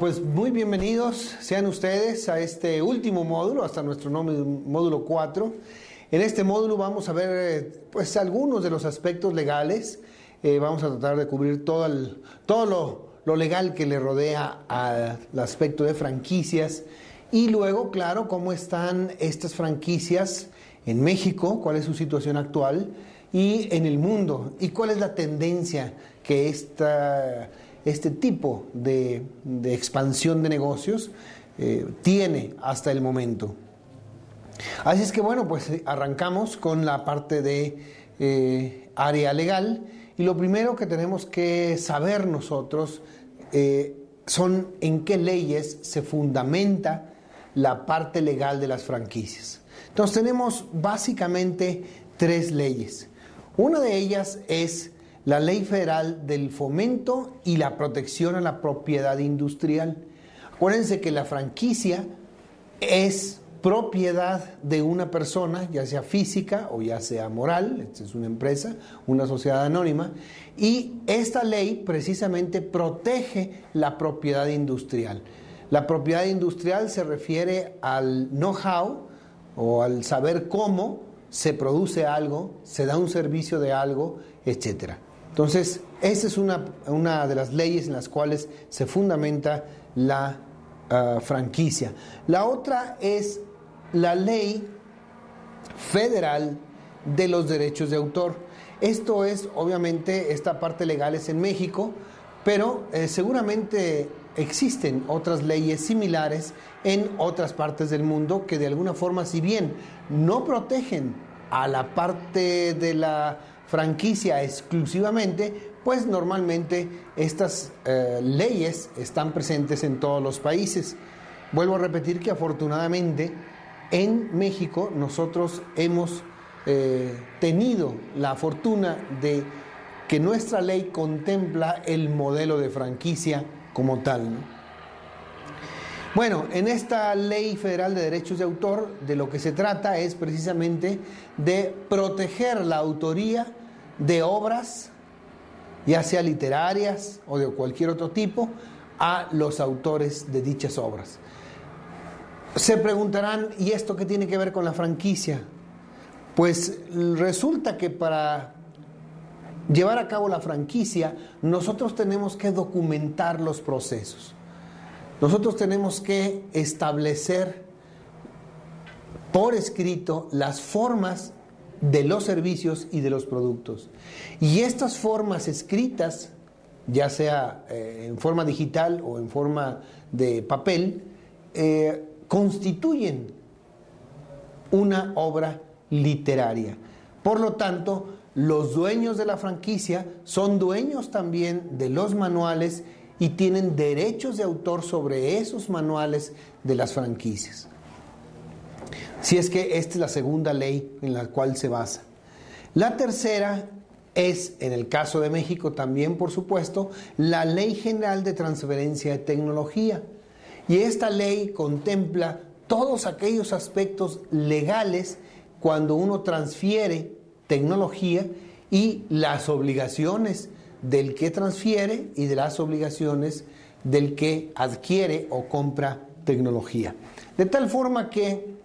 Pues muy bienvenidos sean ustedes a este último módulo, hasta nuestro módulo 4. En este módulo vamos a ver pues algunos de los aspectos legales. Vamos a tratar de cubrir todo lo legal que le rodea al aspecto de franquicias. Y luego, claro, cómo están estas franquicias en México, cuál es su situación actual, y en el mundo, y cuál es la tendencia que este tipo de expansión de negocios tiene hasta el momento. Así es que bueno, pues arrancamos con la parte de área legal, y lo primero que tenemos que saber nosotros son en qué leyes se fundamenta la parte legal de las franquicias. Entonces tenemos básicamente tres leyes. Una de ellas es la Ley Federal del Fomento y la Protección a la Propiedad Industrial. Acuérdense que la franquicia es propiedad de una persona, ya sea física o ya sea moral. Esta es una empresa, una sociedad anónima, y esta ley precisamente protege la propiedad industrial. La propiedad industrial se refiere al know-how o al saber cómo se produce algo, se da un servicio de algo, etc. Entonces, esa es una de las leyes en las cuales se fundamenta la franquicia. La otra es la Ley Federal de los Derechos de Autor. Esto es, obviamente, esta parte legal es en México, pero seguramente existen otras leyes similares en otras partes del mundo que de alguna forma, si bien no protegen a la parte de la franquicia exclusivamente, pues normalmente estas leyes están presentes en todos los países. Vuelvo a repetir que afortunadamente en México nosotros hemos tenido la fortuna de que nuestra ley contempla el modelo de franquicia como tal, ¿no? Bueno, en esta Ley Federal de Derechos de Autor, de lo que se trata es precisamente de proteger la autoría de obras, ya sea literarias o de cualquier otro tipo, a los autores de dichas obras. Se preguntarán, ¿y esto qué tiene que ver con la franquicia? Pues resulta que para llevar a cabo la franquicia, nosotros tenemos que documentar los procesos. Nosotros tenemos que establecer por escrito las formas de los servicios y de los productos. Y estas formas escritas, ya sea en forma digital o en forma de papel, constituyen una obra literaria. Por lo tanto, los dueños de la franquicia son dueños también de los manuales y tienen derechos de autor sobre esos manuales de las franquicias. Si es que esta es la segunda ley en la cual se basa. La tercera es, en el caso de México también, por supuesto, la Ley General de Transferencia de Tecnología. Y esta ley contempla todos aquellos aspectos legales cuando uno transfiere tecnología y las obligaciones del que transfiere y de las obligaciones del que adquiere o compra tecnología. De tal forma que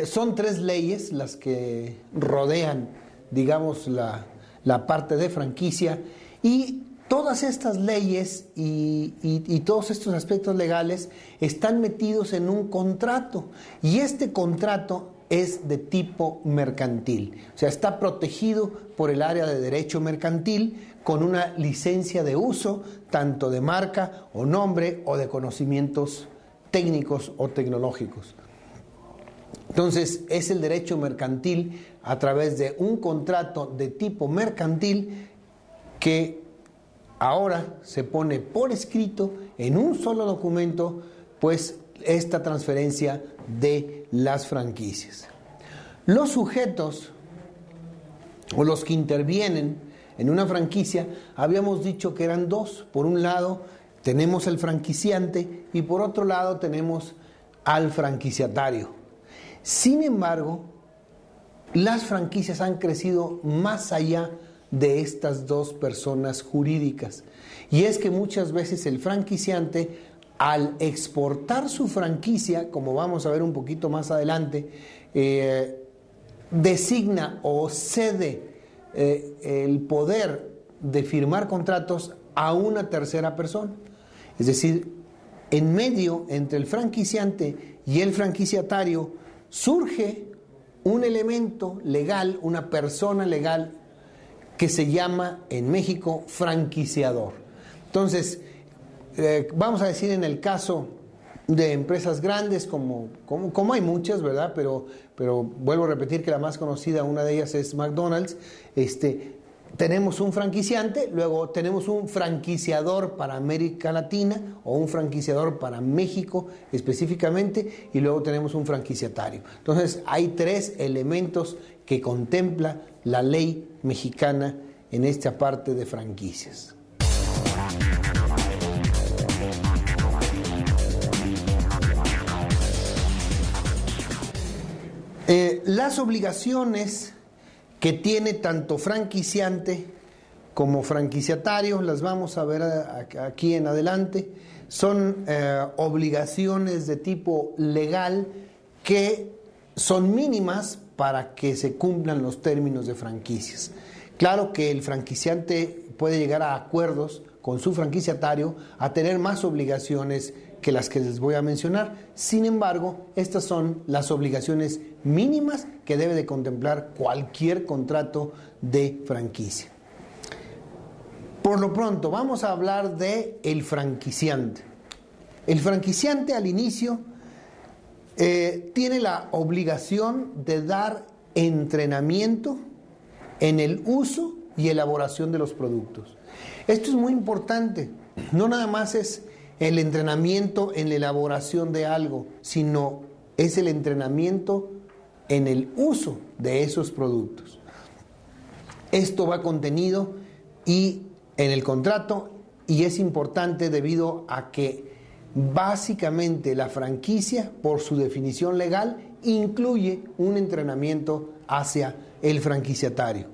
son tres leyes las que rodean, digamos, la parte de franquicia, y todas estas leyes y todos estos aspectos legales están metidos en un contrato, y este contrato es de tipo mercantil, o sea, está protegido por el área de derecho mercantil con una licencia de uso, tanto de marca o nombre o de conocimientos técnicos o tecnológicos. Entonces, es el derecho mercantil a través de un contrato de tipo mercantil que ahora se pone por escrito en un solo documento, pues esta transferencia de las franquicias. Los sujetos o los que intervienen en una franquicia, habíamos dicho que eran dos. Por un lado tenemos el franquiciante y por otro lado tenemos al franquiciatario. Sin embargo, las franquicias han crecido más allá de estas dos personas jurídicas. Y es que muchas veces el franquiciante, al exportar su franquicia, como vamos a ver un poquito más adelante, designa o cede el poder de firmar contratos a una tercera persona. Es decir, en medio entre el franquiciante y el franquiciatario surge un elemento legal, una persona legal que se llama en México franquiciador. Entonces, vamos a decir en el caso de empresas grandes, como hay muchas, ¿verdad? Pero vuelvo a repetir que la más conocida, una de ellas es McDonald's. Tenemos un franquiciante, luego tenemos un franquiciador para América Latina o un franquiciador para México específicamente, y luego tenemos un franquiciatario. Entonces hay tres elementos que contempla la ley mexicana en esta parte de franquicias. Las obligaciones que tiene tanto franquiciante como franquiciatario, las vamos a ver aquí en adelante, son obligaciones de tipo legal que son mínimas para que se cumplan los términos de franquicias. Claro que el franquiciante puede llegar a acuerdos con su franquiciatario a tener más obligaciones que las que les voy a mencionar. Sin embargo, estas son las obligaciones mínimas que debe de contemplar cualquier contrato de franquicia. Por lo pronto, vamos a hablar de el franquiciante. El franquiciante al inicio tiene la obligación de dar entrenamiento en el uso y elaboración de los productos. Esto es muy importante. No nada más es el entrenamiento en la elaboración de algo, sino es el entrenamiento en el uso de esos productos. Esto va contenido y en el contrato, y es importante debido a que básicamente la franquicia, por su definición legal, incluye un entrenamiento hacia el franquiciatario.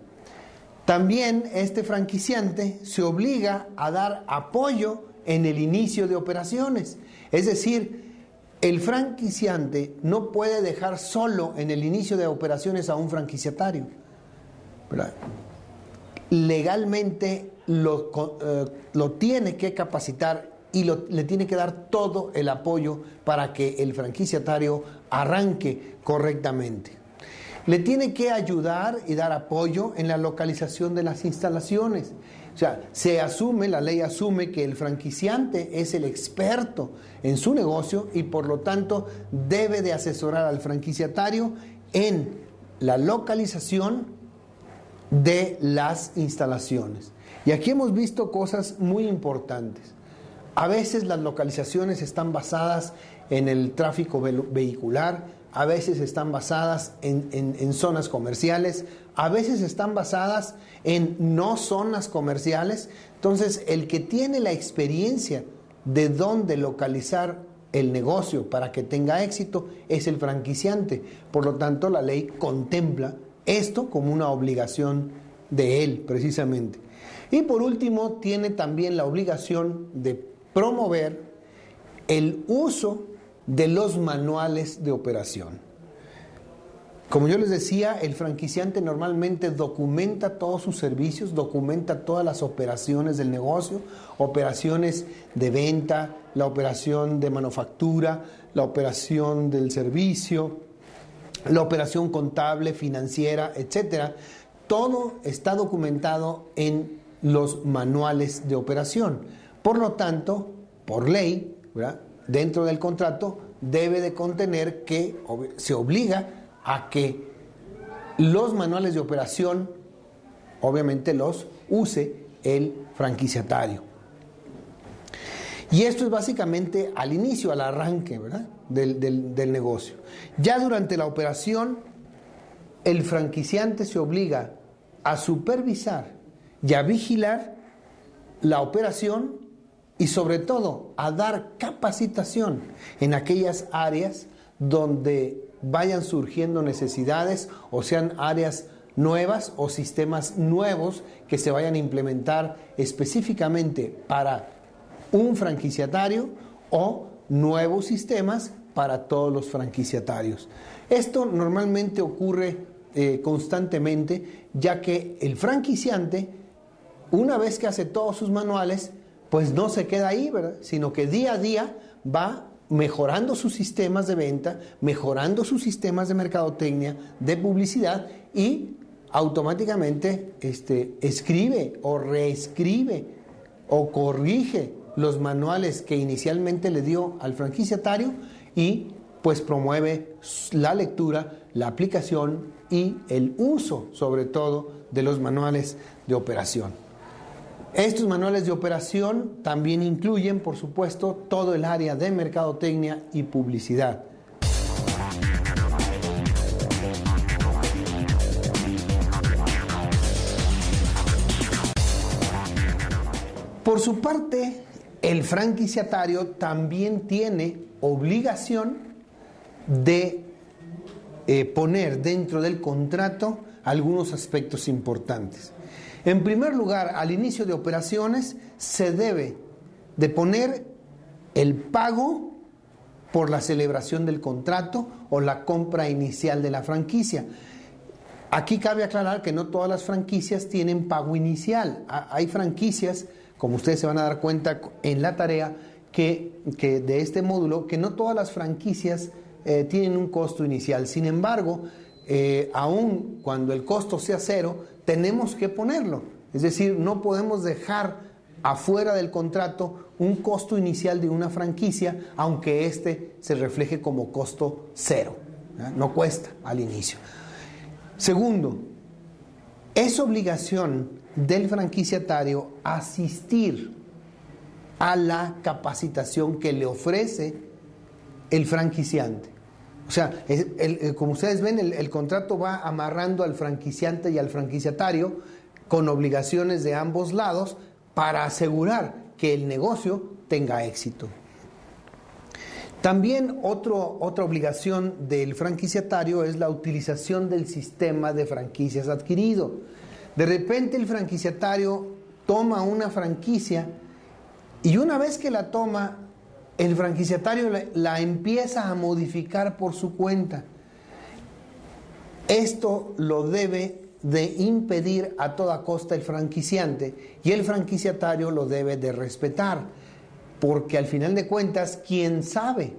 También este franquiciante se obliga a dar apoyo en el inicio de operaciones. Es decir, el franquiciante no puede dejar solo en el inicio de operaciones a un franquiciatario, ¿verdad? Legalmente lo tiene que capacitar y le tiene que dar todo el apoyo para que el franquiciatario arranque correctamente. Le tiene que ayudar y dar apoyo en la localización de las instalaciones. O sea, la ley asume que el franquiciante es el experto en su negocio y por lo tanto debe de asesorar al franquiciatario en la localización de las instalaciones. Y aquí hemos visto cosas muy importantes. A veces las localizaciones están basadas en el tráfico vehicular, a veces están basadas en zonas comerciales, a veces están basadas en no zonas comerciales. Entonces, el que tiene la experiencia de dónde localizar el negocio para que tenga éxito es el franquiciante. Por lo tanto, la ley contempla esto como una obligación de él, precisamente. Y por último, tiene también la obligación de promover el uso de los manuales de operación. Como yo les decía, el franquiciante normalmente documenta todos sus servicios, documenta todas las operaciones del negocio, operaciones de venta, la operación de manufactura, la operación del servicio, la operación contable, financiera, etcétera. Todo está documentado en los manuales de operación. Por lo tanto, por ley, ¿verdad?, dentro del contrato debe de contener que se obliga a que los manuales de operación, obviamente los use el franquiciatario. Y esto es básicamente al inicio, al arranque, ¿verdad?, del negocio. Ya durante la operación, el franquiciante se obliga a supervisar y a vigilar la operación y sobre todo a dar capacitación en aquellas áreas donde vayan surgiendo necesidades o sean áreas nuevas o sistemas nuevos que se vayan a implementar específicamente para un franquiciatario o nuevos sistemas para todos los franquiciatarios. Esto normalmente ocurre constantemente, ya que el franquiciante, una vez que hace todos sus manuales, pues no se queda ahí, ¿verdad? Sino que día a día va mejorando sus sistemas de venta, mejorando sus sistemas de mercadotecnia, de publicidad, y automáticamente escribe o reescribe o corrige los manuales que inicialmente le dio al franquiciatario y pues promueve la lectura, la aplicación y el uso, sobre todo, de los manuales de operación. Estos manuales de operación también incluyen, por supuesto, todo el área de mercadotecnia y publicidad. Por su parte, el franquiciatario también tiene obligación de poner dentro del contrato algunos aspectos importantes. En primer lugar, al inicio de operaciones se debe de poner el pago por la celebración del contrato o la compra inicial de la franquicia. Aquí cabe aclarar que no todas las franquicias tienen pago inicial. Hay franquicias, como ustedes se van a dar cuenta en la tarea que de este módulo, que no todas las franquicias tienen un costo inicial. Sin embargo, aun cuando el costo sea cero, tenemos que ponerlo. Es decir, no podemos dejar afuera del contrato un costo inicial de una franquicia, aunque este se refleje como costo cero. No cuesta al inicio. Segundo, es obligación del franquiciatario asistir a la capacitación que le ofrece el franquiciante. O sea, como ustedes ven, el contrato va amarrando al franquiciante y al franquiciatario con obligaciones de ambos lados para asegurar que el negocio tenga éxito. También otra obligación del franquiciatario es la utilización del sistema de franquicias adquirido. De repente el franquiciatario toma una franquicia y una vez que la toma, el franquiciatario la empieza a modificar por su cuenta. Esto lo debe de impedir a toda costa el franquiciante y el franquiciatario lo debe de respetar, porque al final de cuentas quien sabe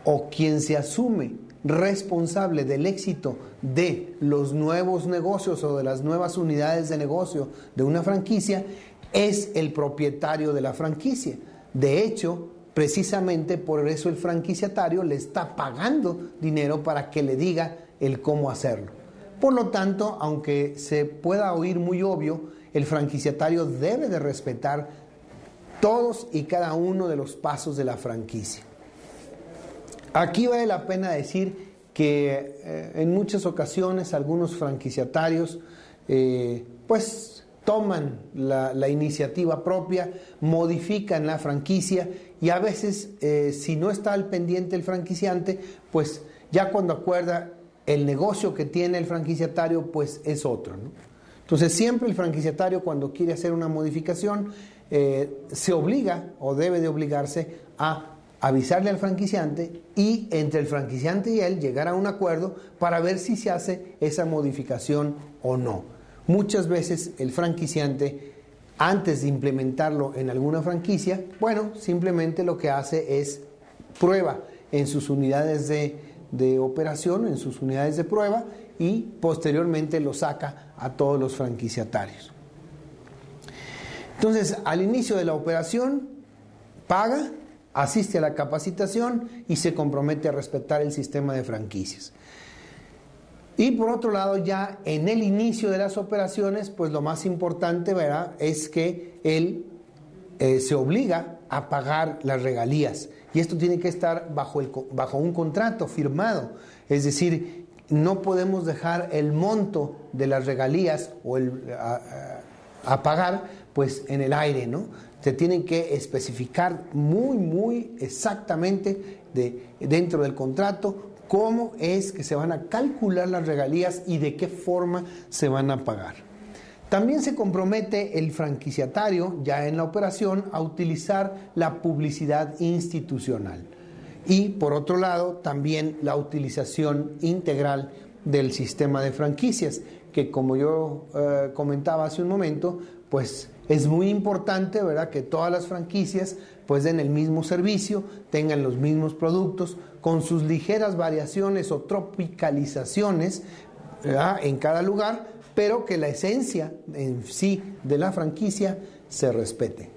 o quien se asume responsable del éxito de los nuevos negocios o de las nuevas unidades de negocio de una franquicia es el propietario de la franquicia. De hecho, precisamente por eso el franquiciatario le está pagando dinero para que le diga el cómo hacerlo. Por lo tanto, aunque se pueda oír muy obvio, el franquiciatario debe de respetar todos y cada uno de los pasos de la franquicia. Aquí vale la pena decir que en muchas ocasiones algunos franquiciatarios pues toman la iniciativa propia, modifican la franquicia y a veces si no está al pendiente el franquiciante, pues ya cuando acuerda el negocio que tiene el franquiciatario pues es otro, ¿no? Entonces siempre el franquiciatario cuando quiere hacer una modificación se obliga o debe de obligarse a avisarle al franquiciante y entre el franquiciante y él llegar a un acuerdo para ver si se hace esa modificación o no. Muchas veces el franquiciante, antes de implementarlo en alguna franquicia, bueno, simplemente lo que hace es prueba en sus unidades de operación, en sus unidades de prueba y posteriormente lo saca a todos los franquiciatarios. Entonces, al inicio de la operación, paga, asiste a la capacitación y se compromete a respetar el sistema de franquicias. Y por otro lado, ya en el inicio de las operaciones, pues lo más importante, ¿verdad?, es que él se obliga a pagar las regalías. Y esto tiene que estar bajo un contrato firmado. Es decir, no podemos dejar el monto de las regalías o a pagar pues en el aire, ¿no? Se tienen que especificar muy exactamente dentro del contrato cómo es que se van a calcular las regalías y de qué forma se van a pagar. También se compromete el franquiciatario, ya en la operación, a utilizar la publicidad institucional. Y por otro lado, también la utilización integral del sistema de franquicias, que como yo comentaba hace un momento, pues es muy importante, ¿verdad?, que todas las franquicias pues den el mismo servicio, tengan los mismos productos, con sus ligeras variaciones o tropicalizaciones, ¿verdad?, en cada lugar, pero que la esencia en sí de la franquicia se respete.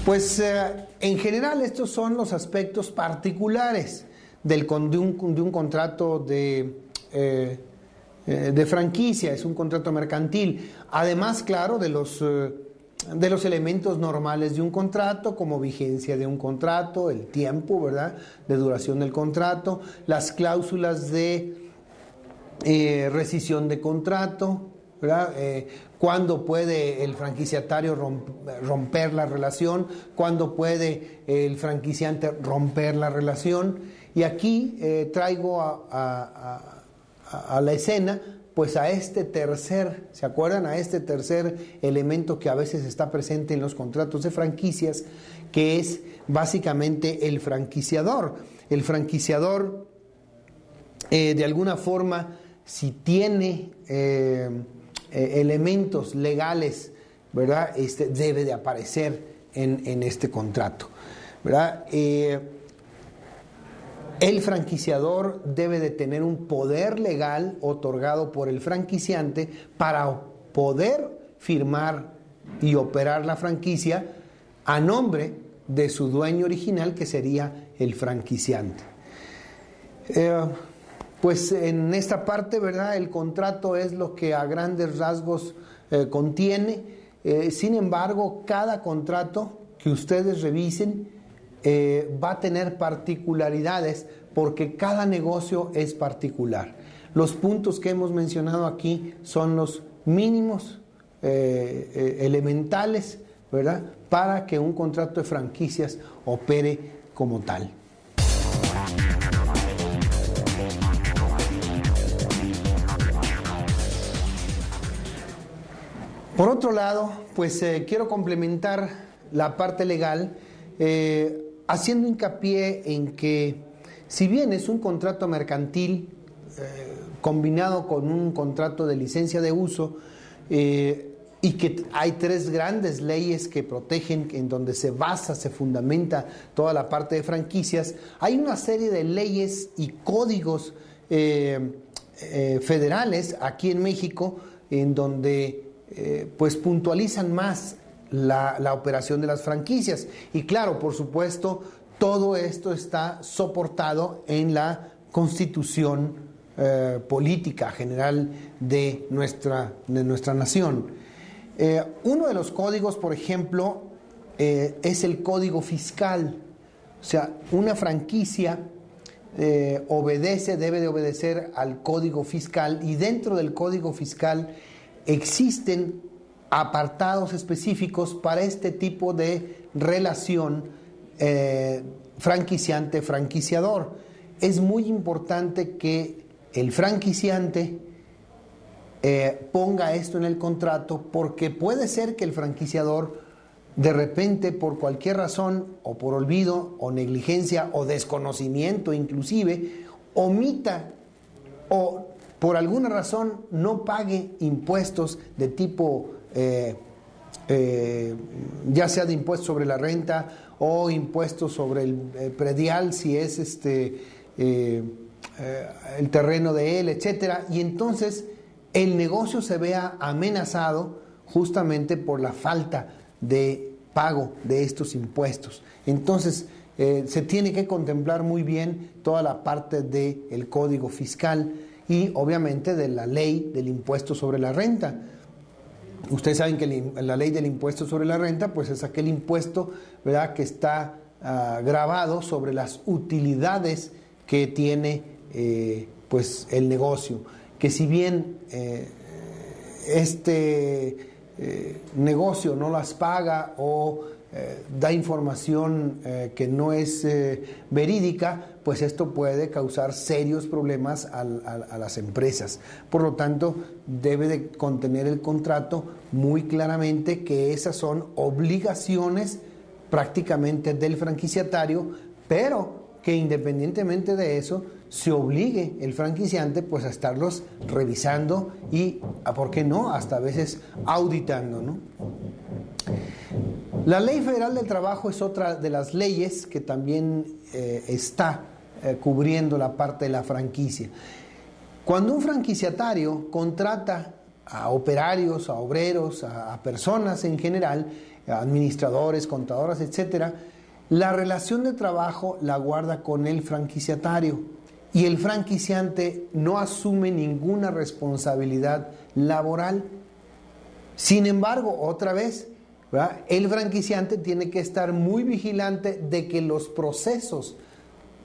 Pues en general estos son los aspectos particulares de un contrato de franquicia, es un contrato mercantil. Además, claro, de los elementos normales de un contrato, como vigencia de un contrato, el tiempo, ¿verdad?, de duración del contrato, las cláusulas de rescisión de contrato, ¿verdad? Cuándo puede el franquiciatario romper la relación, cuándo puede el franquiciante romper la relación. Y aquí traigo a la escena pues a este tercer, ¿se acuerdan? A este tercer elemento que a veces está presente en los contratos de franquicias, que es básicamente el franquiciador. El franquiciador, de alguna forma, si tiene elementos legales, ¿verdad?, debe de aparecer en este contrato, ¿verdad? El franquiciador debe de tener un poder legal otorgado por el franquiciante para poder firmar y operar la franquicia a nombre de su dueño original, que sería el franquiciante. Pues en esta parte, ¿verdad?, el contrato es lo que a grandes rasgos contiene. Sin embargo, cada contrato que ustedes revisen va a tener particularidades, porque cada negocio es particular. Los puntos que hemos mencionado aquí son los mínimos elementales, ¿verdad?, para que un contrato de franquicias opere como tal. Por otro lado, pues quiero complementar la parte legal haciendo hincapié en que, si bien es un contrato mercantil combinado con un contrato de licencia de uso, y que hay tres grandes leyes que protegen, en donde se basa, se fundamenta toda la parte de franquicias, hay una serie de leyes y códigos federales aquí en México, en donde pues puntualizan más la operación de las franquicias. Y claro, por supuesto, todo esto está soportado en la Constitución política general de nuestra nación. Uno de los códigos, por ejemplo, es el Código Fiscal. O sea, una franquicia debe de obedecer al Código Fiscal, y dentro del Código Fiscal existen apartados específicos para este tipo de relación franquiciante-franquiciador. Es muy importante que el franquiciante ponga esto en el contrato, porque puede ser que el franquiciador de repente, por cualquier razón, o por olvido, o negligencia, o desconocimiento inclusive, omita o por alguna razón no pague impuestos de tipo, ya sea de impuestos sobre la renta o impuestos sobre el predial, si es el terreno de él, etcétera, y entonces el negocio se vea amenazado justamente por la falta de pago de estos impuestos. Entonces se tiene que contemplar muy bien toda la parte del Código Fiscal, y obviamente de la ley del impuesto sobre la renta. Ustedes saben que la ley del impuesto sobre la renta, pues es aquel impuesto, ¿verdad?, que está grabado sobre las utilidades que tiene pues el negocio. Que si bien negocio no las paga o da información que no es verídica, pues esto puede causar serios problemas a las empresas. Por lo tanto, debe de contener el contrato muy claramente que esas son obligaciones prácticamente del franquiciatario, pero que independientemente de eso, se obligue el franquiciante pues a estarlos revisando y, ¿por qué no?, hasta a veces auditando, ¿no? La Ley Federal del Trabajo es otra de las leyes que también está cubriendo la parte de la franquicia. Cuando un franquiciatario contrata a operarios, a obreros, a personas en general, a administradores, contadoras, etcétera, la relación de trabajo la guarda con el franquiciatario y el franquiciante no asume ninguna responsabilidad laboral. Sin embargo, otra vez, ¿verdad?, el franquiciante tiene que estar muy vigilante de que los procesos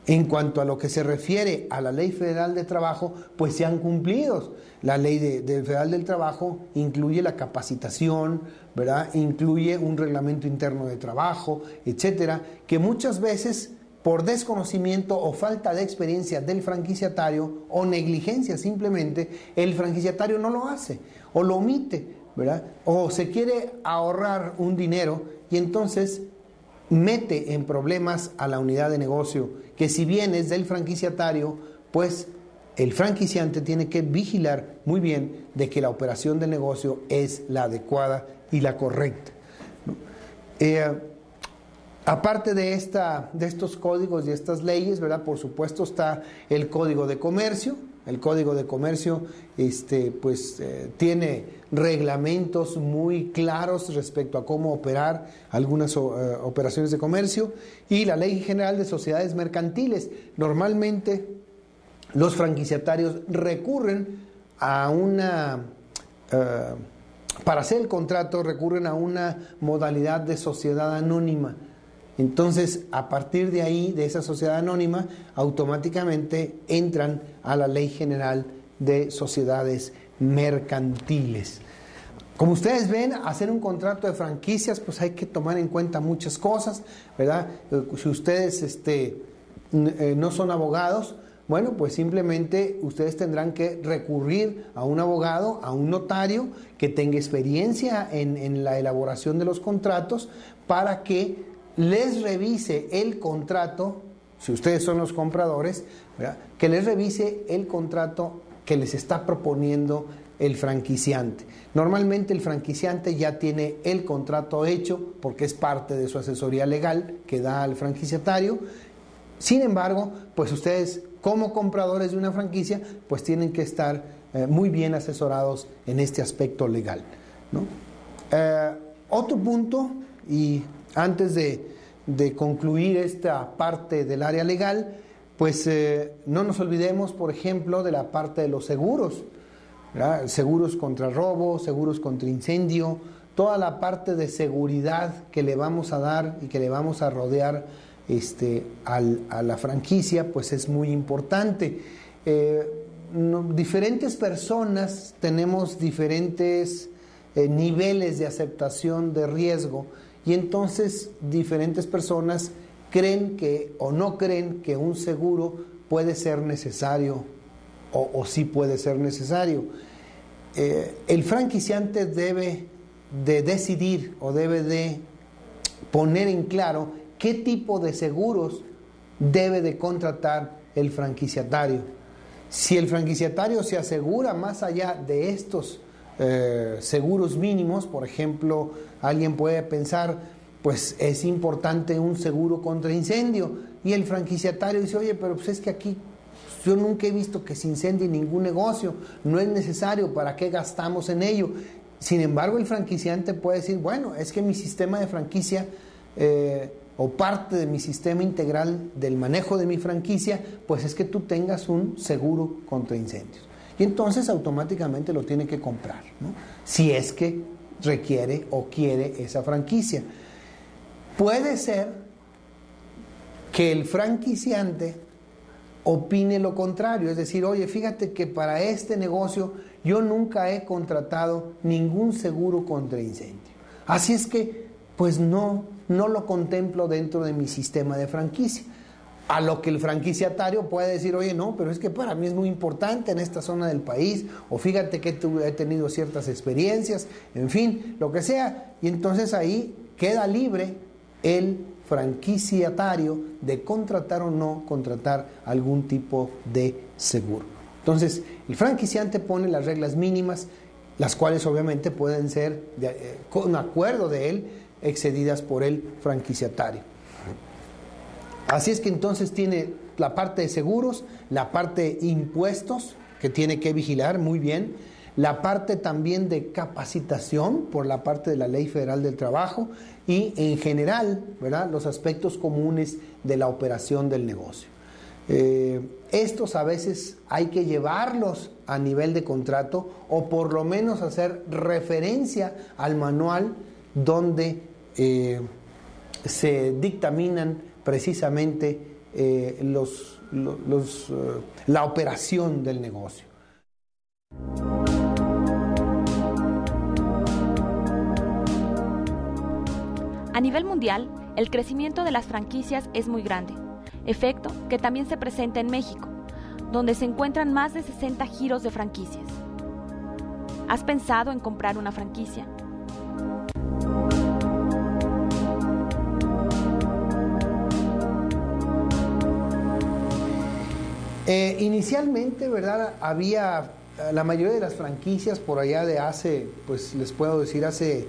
en cuanto a lo que se refiere a la Ley Federal de Trabajo, pues sean cumplidos. La Ley Federal del Trabajo incluye la capacitación, ¿verdad?, incluye un reglamento interno de trabajo, etcétera, que muchas veces por desconocimiento o falta de experiencia del franquiciatario o negligencia simplemente, el franquiciatario no lo hace o lo omite, ¿verdad?, o se quiere ahorrar un dinero y entonces mete en problemas a la unidad de negocio, que si bien es del franquiciatario, pues el franquiciante tiene que vigilar muy bien de que la operación del negocio es la adecuada y la correcta, ¿no? Aparte de estos códigos y estas leyes, ¿verdad?, por supuesto está el Código de Comercio. El Código de Comercio tiene reglamentos muy claros respecto a cómo operar algunas operaciones de comercio, y la Ley General de Sociedades Mercantiles. Normalmente los franquiciatarios recurren a para hacer el contrato, recurren a una modalidad de sociedad anónima. Entonces, a partir de ahí, de esa sociedad anónima, automáticamente entran a la Ley General de Sociedades Mercantiles. Como ustedes ven, hacer un contrato de franquicias, pues hay que tomar en cuenta muchas cosas, ¿verdad? Si ustedes no son abogados, bueno, pues simplemente ustedes tendrán que recurrir a un abogado, a un notario que tenga experiencia en la elaboración de los contratos, para que les revise el contrato, si ustedes son los compradores, ¿verdad?, que les revise el contrato que les está proponiendo el franquiciante. Normalmente el franquiciante ya tiene el contrato hecho porque es parte de su asesoría legal que da al franquiciatario. Sin embargo, pues ustedes como compradores de una franquicia, pues tienen que estar muy bien asesorados en este aspecto legal, ¿no? Otro punto, y antes de concluir esta parte del área legal, pues no nos olvidemos, por ejemplo, de la parte de los seguros, ¿verdad? Seguros contra robo, seguros contra incendio, toda la parte de seguridad que le vamos a dar y que le vamos a rodear a la franquicia, pues es muy importante. Diferentes personas tenemos diferentes niveles de aceptación de riesgo, y entonces diferentes personas creen que o no creen que un seguro puede ser necesario o sí puede ser necesario. El franquiciante debe de decidir o debe de poner en claro qué tipo de seguros debe de contratar el franquiciatario. Si el franquiciatario se asegura más allá de estos seguros mínimos, por ejemplo, alguien puede pensar, pues es importante un seguro contra incendio, y el franquiciatario dice, oye, pero pues es que aquí yo nunca he visto que se incendie ningún negocio, no es necesario, ¿para qué gastamos en ello? Sin embargo, el franquiciante puede decir, bueno, es que mi sistema de franquicia o parte de mi sistema integral del manejo de mi franquicia, pues es que tú tengas un seguro contra incendios. y entonces automáticamente lo tiene que comprar, ¿no? Si es que requiere o quiere esa franquicia. Puede ser que el franquiciante opine lo contrario, es decir, oye, fíjate que para este negocio yo nunca he contratado ningún seguro contra incendio, así es que pues no lo contemplo dentro de mi sistema de franquicia. A lo que el franquiciatario puede decir, oye, no, pero es que para mí es muy importante en esta zona del país, o fíjate que he tenido ciertas experiencias, en fin, lo que sea, y entonces ahí queda libre el franquiciatario de contratar o no contratar algún tipo de seguro. Entonces, el franquiciante pone las reglas mínimas, las cuales obviamente pueden ser, con acuerdo de él, excedidas por el franquiciatario. Así es que entonces tiene la parte de seguros, la parte de impuestos, que tiene que vigilar muy bien, la parte también de capacitación por la parte de la Ley Federal del Trabajo y en general, ¿verdad?, los aspectos comunes de la operación del negocio. Estos a veces hay que llevarlos a nivel de contrato o por lo menos hacer referencia al manual donde se dictaminan precisamente la operación del negocio. A nivel mundial, el crecimiento de las franquicias es muy grande, efecto que también se presenta en México, donde se encuentran más de 60 giros de franquicias. ¿Has pensado en comprar una franquicia? Inicialmente, ¿verdad?, había la mayoría de las franquicias por allá de hace, pues les puedo decir, hace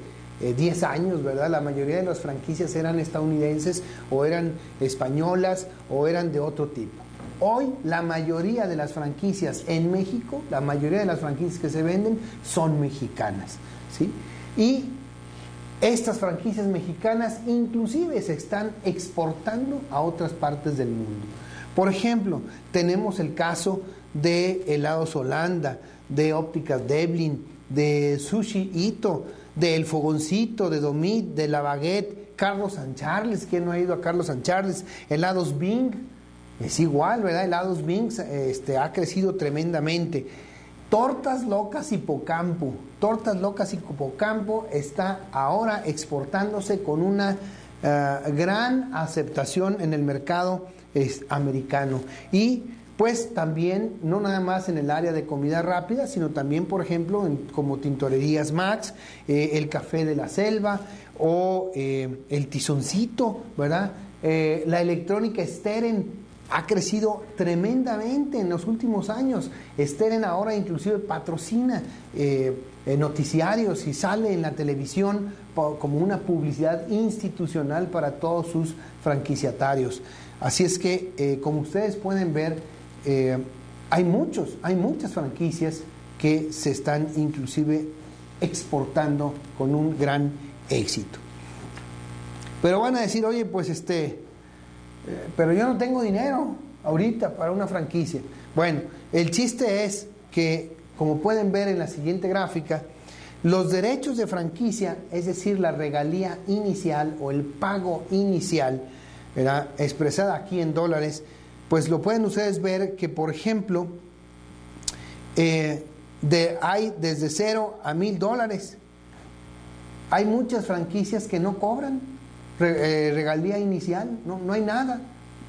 10 años, ¿verdad? La mayoría de las franquicias eran estadounidenses o eran españolas o eran de otro tipo. Hoy la mayoría de las franquicias en México, la mayoría de las franquicias que se venden son mexicanas, ¿sí? Y estas franquicias mexicanas inclusive se están exportando a otras partes del mundo. Por ejemplo, tenemos el caso de Helados Holanda, de Ópticas Devlin, de Sushi Ito, de El Fogoncito, de Domit, de La Baguette, Carlos San Charles. ¿Quién no ha ido a Carlos San Charles? Helados Bing, es igual, ¿verdad? Helados Bing ha crecido tremendamente. Tortas Locas Hipocampo. Tortas Locas Hipocampo está ahora exportándose con una gran aceptación en el mercado americano. Y pues también, no nada más en el área de comida rápida, sino también, por ejemplo, como Tintorerías Max, el Café de la Selva o el Tizoncito, ¿verdad? La electrónica Steren ha crecido tremendamente en los últimos años. Steren ahora inclusive patrocina noticiarios y sale en la televisión como una publicidad institucional para todos sus franquiciatarios. Así es que, como ustedes pueden ver, hay muchas franquicias que se están inclusive exportando con un gran éxito. Pero van a decir, oye, pues pero yo no tengo dinero ahorita para una franquicia. Bueno, el chiste es que, como pueden ver en la siguiente gráfica, los derechos de franquicia, es decir, la regalía inicial o el pago inicial, ¿verdad?, expresada aquí en dólares, pues lo pueden ustedes ver que, por ejemplo, hay desde $0 a $1,000. Hay muchas franquicias que no cobran regalía inicial, no hay nada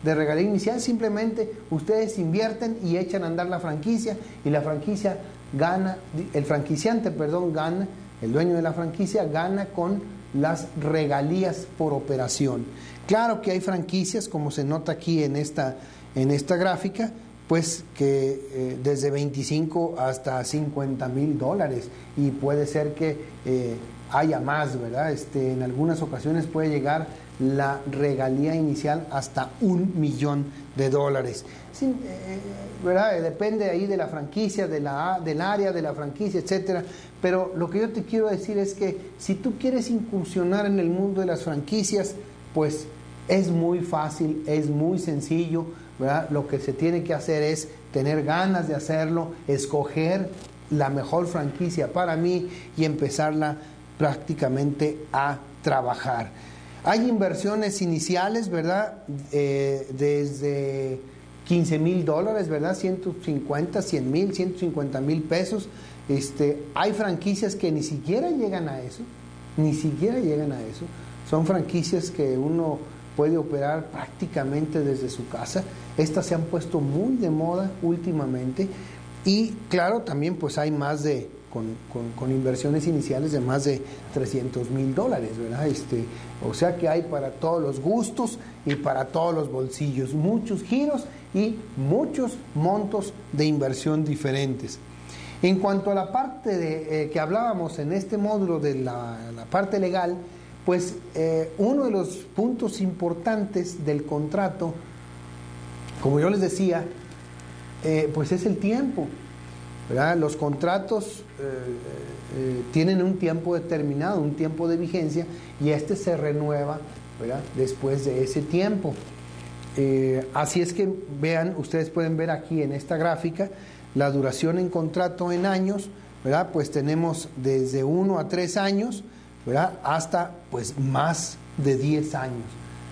de regalía inicial, simplemente ustedes invierten y echan a andar la franquicia y la franquicia gana, el franquiciante, gana, el dueño de la franquicia gana con las regalías por operación. Claro que hay franquicias, como se nota aquí en esta gráfica, pues que desde 25 hasta $50,000, y puede ser que haya más, ¿verdad? En algunas ocasiones puede llegar la regalía inicial hasta $1,000,000. Sí, ¿verdad? Depende ahí de la franquicia, del área de la franquicia, etcétera. Pero lo que yo te quiero decir es que si tú quieres incursionar en el mundo de las franquicias, pues es muy fácil, es muy sencillo. ¿verdad? Lo que se tiene que hacer es tener ganas de hacerlo, escoger la mejor franquicia para mí y empezarla prácticamente a trabajar. Hay inversiones iniciales, ¿verdad? Desde $15,000, ¿verdad? 150, 100 mil, 150 mil pesos. Hay franquicias que ni siquiera llegan a eso, ni siquiera llegan a eso. Son franquicias que uno puede operar prácticamente desde su casa. Estas se han puesto muy de moda últimamente y claro, también pues hay más de, con inversiones iniciales de más de $300,000, ¿verdad? O sea que hay para todos los gustos y para todos los bolsillos, muchos giros y muchos montos de inversión diferentes. En cuanto a la parte que hablábamos en este módulo de la parte legal, pues uno de los puntos importantes del contrato, como yo les decía, pues es el tiempo, ¿verdad? Los contratos tienen un tiempo determinado, un tiempo de vigencia, y se renueva, ¿verdad? Después de ese tiempo. Así es que vean, ustedes pueden ver aquí en esta gráfica la duración en contrato en años, ¿verdad? Pues tenemos desde 1 a 3 años, ¿verdad? Hasta pues más de 10 años,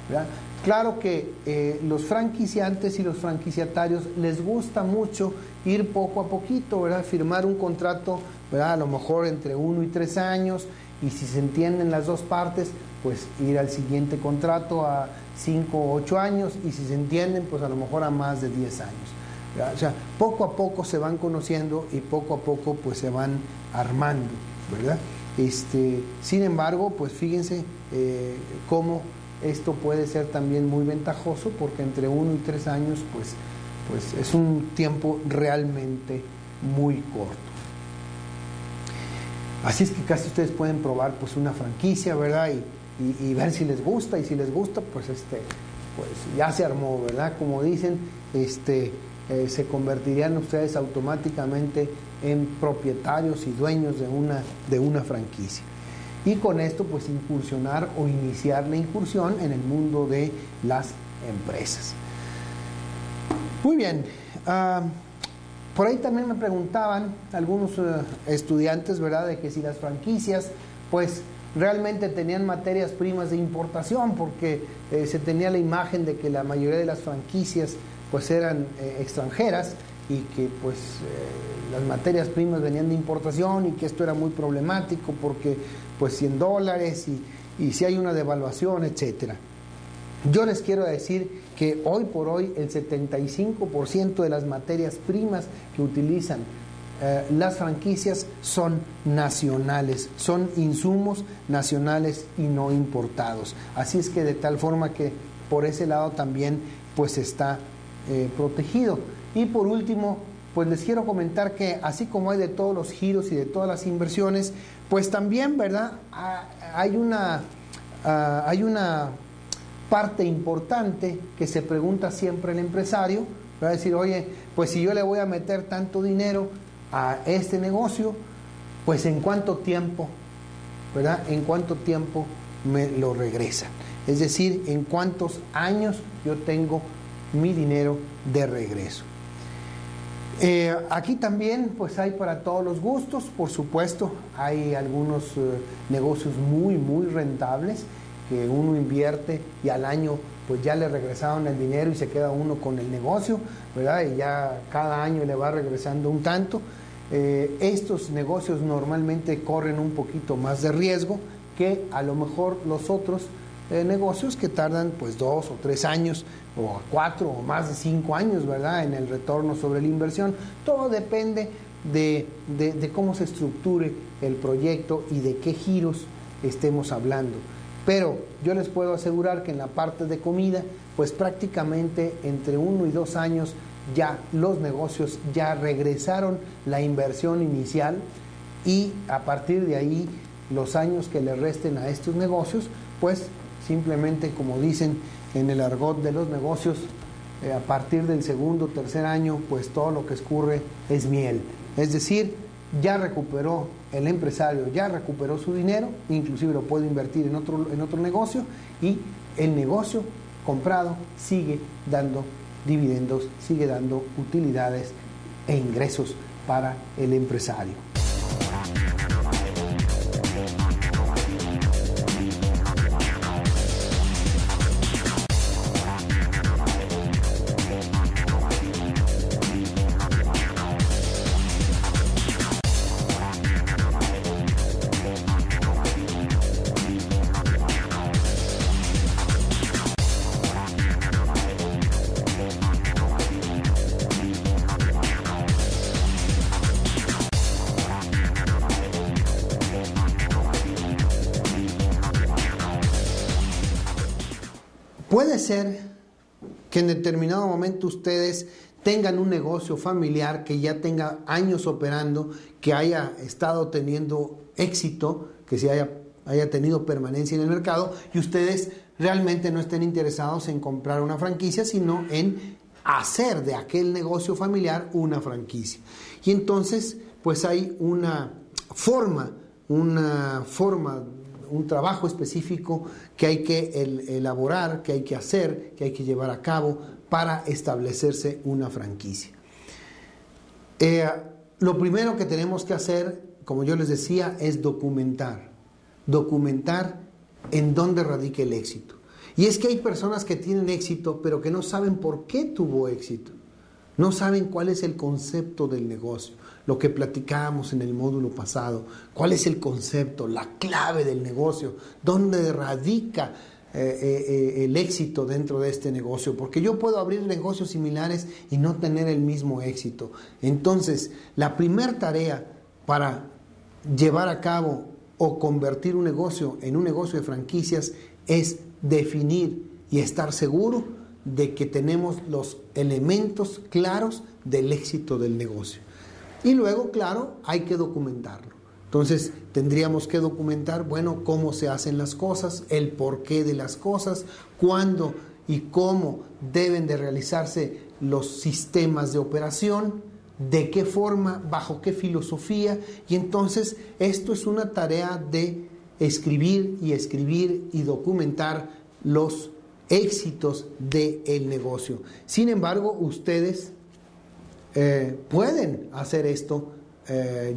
¿verdad? Claro que los franquiciantes y los franquiciatarios les gusta mucho ir poco a poquito, ¿verdad? Firmar un contrato, ¿verdad? A lo mejor entre 1 y 3 años, y si se entienden las dos partes, pues ir al siguiente contrato a 5 o 8 años, y si se entienden, pues a lo mejor a más de 10 años, ¿verdad? O sea, poco a poco se van conociendo y poco a poco pues se van armando, ¿verdad? Sin embargo, pues fíjense cómo esto puede ser también muy ventajoso, porque entre 1 y 3 años pues es un tiempo realmente muy corto. Así es que casi ustedes pueden probar pues una franquicia, ¿verdad? Y ver si les gusta, y si les gusta pues pues ya se armó, ¿verdad? Como dicen, se convertirían ustedes automáticamente en propietarios y dueños de una franquicia. Y con esto pues incursionar o iniciar la incursión en el mundo de las empresas. Muy bien, por ahí también me preguntaban algunos estudiantes, ¿verdad?, de que si las franquicias pues realmente tenían materias primas de importación, porque se tenía la imagen de que la mayoría de las franquicias pues eran extranjeras, y que pues las materias primas venían de importación, y que esto era muy problemático porque pues $100 y si hay una devaluación, etcétera. Yo les quiero decir que hoy por hoy el 75% de las materias primas que utilizan las franquicias son nacionales, son insumos nacionales y no importados. Así es que de tal forma que por ese lado también pues está protegido. Y por último, pues les quiero comentar que así como hay de todos los giros y de todas las inversiones, pues también, ¿verdad?, hay una parte importante que se pregunta siempre el empresario. Va a decir, oye, pues si yo le voy a meter tanto dinero a este negocio, pues ¿en cuánto tiempo, ¿verdad?, en cuánto tiempo me lo regresan? Es decir, ¿en cuántos años yo tengo mi dinero de regreso? Aquí también pues hay para todos los gustos, por supuesto. Hay algunos negocios muy rentables que uno invierte y al año pues ya le regresaron el dinero y se queda uno con el negocio, ¿verdad? Y ya cada año le va regresando un tanto. Estos negocios normalmente corren un poquito más de riesgo que a lo mejor los otros negocios que tardan pues 2 o 3 años o 4 o más de 5 años, ¿verdad?, en el retorno sobre la inversión. Todo depende de cómo se estructure el proyecto y de qué giros estemos hablando. Pero yo les puedo asegurar que en la parte de comida, pues prácticamente entre 1 y 2 años ya los negocios ya regresaron la inversión inicial, y a partir de ahí los años que le resten a estos negocios, pues simplemente, como dicen en el argot de los negocios, a partir del segundo o tercer año, pues todo lo que escurre es miel. Es decir, ya recuperó el empresario, ya recuperó su dinero, inclusive lo puede invertir en otro negocio, y el negocio comprado sigue dando dividendos, sigue dando utilidades e ingresos para el empresario. Puede ser que en determinado momento ustedes tengan un negocio familiar que ya tenga años operando, que haya estado teniendo éxito, que se haya tenido permanencia en el mercado, y ustedes realmente no estén interesados en comprar una franquicia, sino en hacer de aquel negocio familiar una franquicia. Y entonces, pues hay un trabajo específico que hay que elaborar, que hay que hacer, que hay que llevar a cabo para establecerse una franquicia. Lo primero que tenemos que hacer, como yo les decía, es documentar en dónde radica el éxito. Y es que hay personas que tienen éxito, pero que no saben por qué tuvo éxito. No saben cuál es el concepto del negocio, lo que platicábamos en el módulo pasado, cuál es el concepto, la clave del negocio, dónde radica el éxito dentro de este negocio, porque yo puedo abrir negocios similares y no tener el mismo éxito. Entonces, la primera tarea para llevar a cabo o convertir un negocio en un negocio de franquicias es definir y estar seguro de que tenemos los elementos claros del éxito del negocio. Y luego, claro, hay que documentarlo. Entonces, tendríamos que documentar, bueno, cómo se hacen las cosas, el porqué de las cosas, cuándo y cómo deben de realizarse los sistemas de operación, de qué forma, bajo qué filosofía. Y entonces, esto es una tarea de escribir y documentar los éxitos del negocio. Sin embargo, ustedes pueden hacer esto,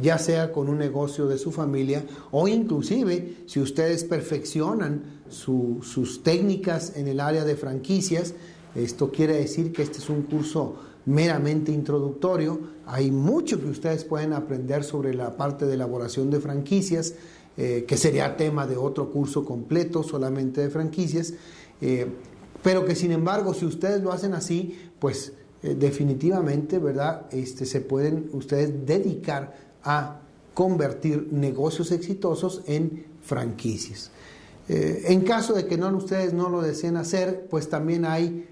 ya sea con un negocio de su familia, o inclusive si ustedes perfeccionan sus técnicas en el área de franquicias. Esto quiere decir que este es un curso meramente introductorio. Hay mucho que ustedes pueden aprender sobre la parte de elaboración de franquicias, que sería tema de otro curso completo solamente de franquicias, pero que sin embargo, si ustedes lo hacen así, pues definitivamente, ¿verdad? Se pueden ustedes dedicar a convertir negocios exitosos en franquicias. En caso de que ustedes no lo deseen hacer, pues también hay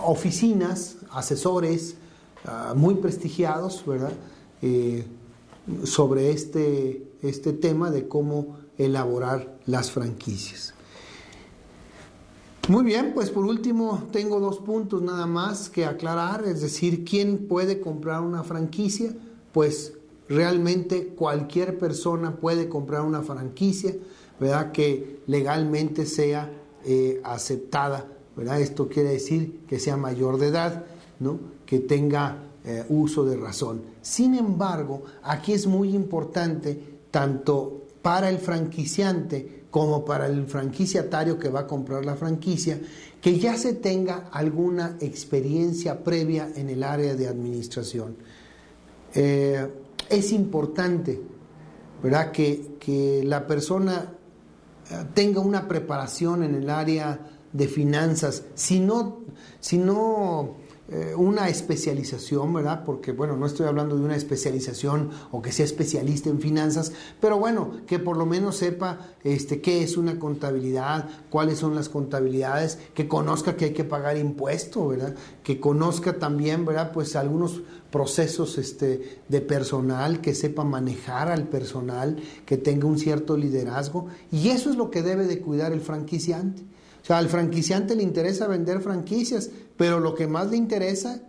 oficinas, asesores muy prestigiados, ¿verdad? Sobre este tema de cómo elaborar las franquicias. Muy bien, pues por último tengo 2 puntos nada más que aclarar, es decir, ¿quién puede comprar una franquicia? Pues realmente cualquier persona puede comprar una franquicia, ¿verdad? Que legalmente sea aceptada, ¿verdad? Esto quiere decir que sea mayor de edad, ¿no? Que tenga uso de razón. Sin embargo, aquí es muy importante, tanto para el franquiciante como para el franquiciatario que va a comprar la franquicia, que ya se tenga alguna experiencia previa en el área de administración. Es importante, ¿verdad?, que la persona tenga una preparación en el área de finanzas, si no una especialización, ¿verdad? Porque, bueno, no estoy hablando de una especialización o que sea especialista en finanzas, pero bueno, que por lo menos sepa qué es una contabilidad, cuáles son las contabilidades, que conozca que hay que pagar impuestos, ¿verdad? Que conozca también, ¿verdad?, pues algunos procesos de personal, que sepa manejar al personal, que tenga un cierto liderazgo, y eso es lo que debe de cuidar el franquiciante. O sea, al franquiciante le interesa vender franquicias, pero lo que más le interesa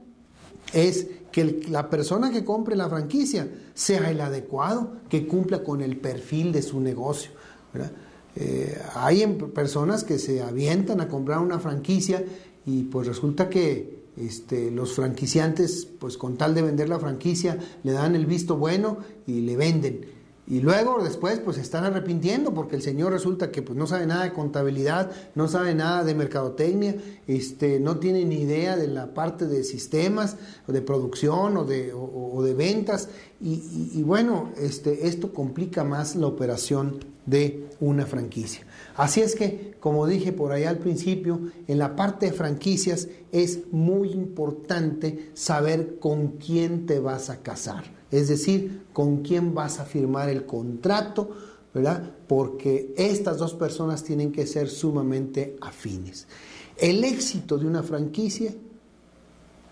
es que la persona que compre la franquicia sea el adecuado, que cumpla con el perfil de su negocio, ¿verdad? Hay personas que se avientan a comprar una franquicia y pues resulta que los franquiciantes, pues con tal de vender la franquicia, le dan el visto bueno y le venden. Y luego después pues se están arrepintiendo porque el señor resulta que pues no sabe nada de contabilidad, no sabe nada de mercadotecnia, no tiene ni idea de la parte de sistemas, o de producción o de ventas y bueno, esto complica más la operación de una franquicia. Así es que, como dije por ahí al principio, en la parte de franquicias es muy importante saber con quién te vas a casar, es decir, con quién vas a firmar el contrato, ¿verdad? Porque estas dos personas tienen que ser sumamente afines. El éxito de una franquicia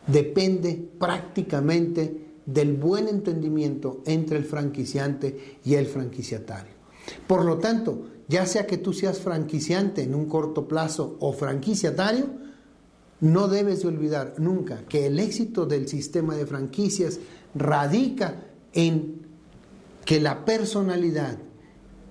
depende prácticamente del buen entendimiento entre el franquiciante y el franquiciatario. Por lo tanto, ya sea que tú seas franquiciante en un corto plazo o franquiciatario, no debes de olvidar nunca que el éxito del sistema de franquicias radica en que la personalidad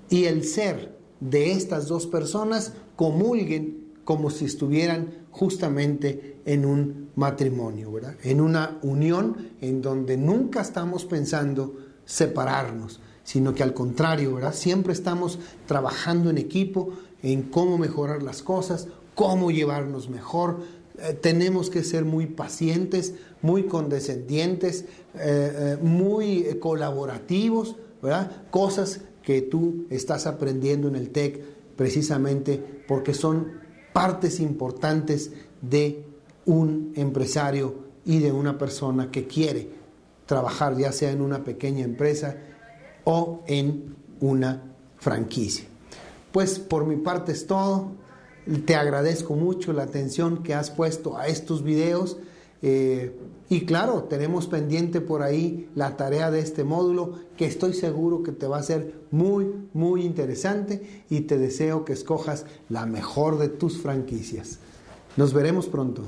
y el ser de estas dos personas comulguen como si estuvieran justamente en un matrimonio, ¿verdad? En una unión en donde nunca estamos pensando separarnos, sino que al contrario, ¿verdad? Siempre estamos trabajando en equipo, en cómo mejorar las cosas, cómo llevarnos mejor. Tenemos que ser muy pacientes, muy condescendientes, muy colaborativos, ¿verdad? Cosas que tú estás aprendiendo en el TEC precisamente porque son partes importantes de un empresario y de una persona que quiere trabajar ya sea en una pequeña empresa o en una franquicia. Pues por mi parte es todo. Te agradezco mucho la atención que has puesto a estos videos y claro, tenemos pendiente por ahí la tarea de este módulo que estoy seguro que te va a ser muy, muy interesante y te deseo que escojas la mejor de tus franquicias. Nos veremos pronto.